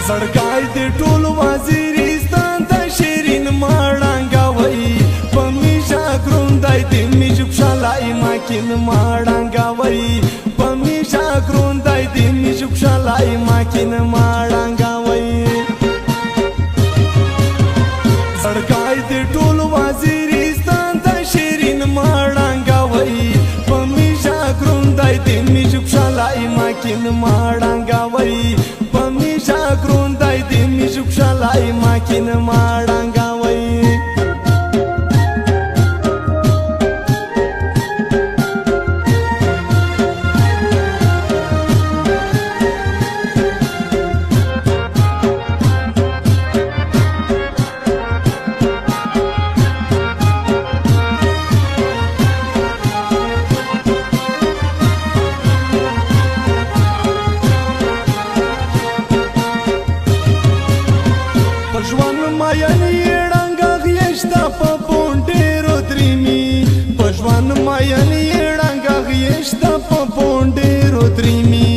زړګای دې ټول وزیرستان ته شیرین ماړنګوي په میشا ګروندای دې می جوب شالای ماکین ماړنګوي په میشا ګروندای دې می جوب شالای ماکین ماړنګوي زړګای دې ټول وزیرستان ته شیرین ماړنګوي په میشا ګروندای دې می جوب شالای ماکین ماړنګوي پمیشا ګروندای دې می جوب شالای ماکین ماړنګوي پژوان ماینی ډنګ غیشتا په پونډېرو درېمي پژوان ماینی ډنګ غیشتا په پونډېرو درېمي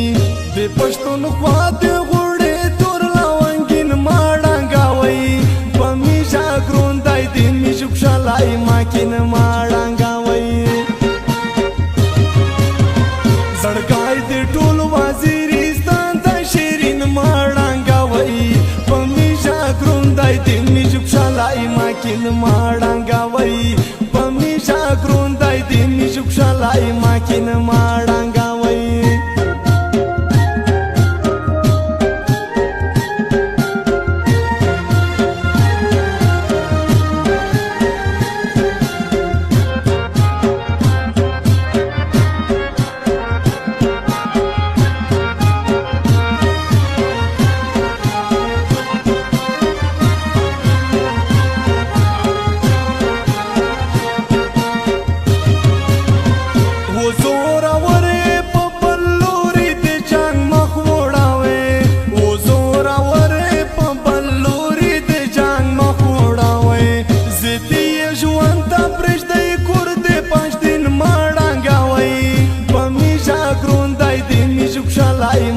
د پښتونخوا د غوړې تور لونګین ماړنګوي په میشا ګروندای دې می جوب شالای ماکین ماړنګوي زړګای دې ټول وزیرستان ته شیرین ماړنګوي په میشا ګروندای دې می جوب شالای ماکین ماړنګوي په میشا ګروندای دې می جوب شالای ماکین ماړنګوي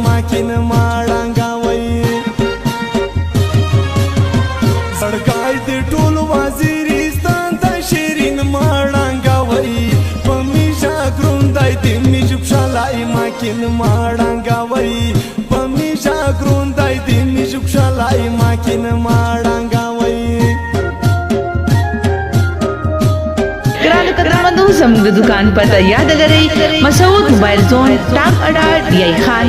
ماکین ماړنګوي زړګای دې ټول وزیرستان ته شیرین ماړنګوي په میشا ګروندای دې می جوب شالای ماکین ماړنګوي په میشا ګروندای دې می جوب شالای ماکین ماړنګوي ګرانو قدرمنو زموږ د دکان پته یاد لرئ مسعود موبایل زون ټاپ اډا ډي آی خان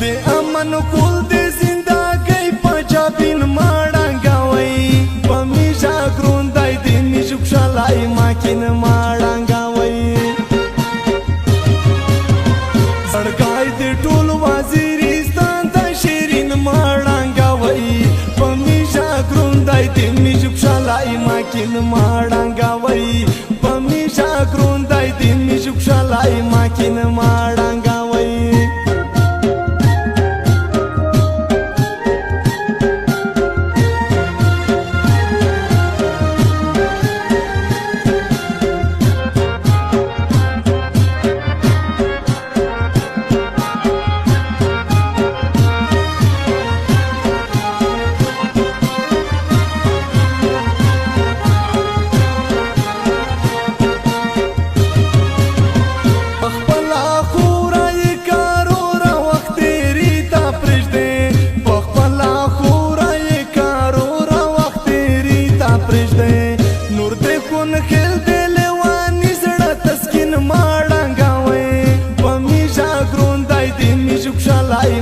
د امن کول د زندګۍ پنجابین ماړنګوي په میشا ګروندای دې می جوب شالای ماکین ماړنګوي زړګای دې ټول وزیرستان ته شیرین ماړنګوي په میشا ګروندای دې می جوب شالای ماکین ماړنګوي په میشا ګروندای دې می جوب شالای ماکین ماړنګوي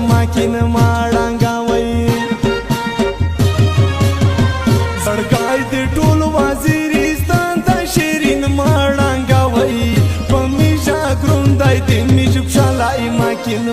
ماکین ماړنګوي زړګای دې ټول وزیرستان ته شیرین ماړنګوي په میشا ګروندای دې می جوب شالای ماکین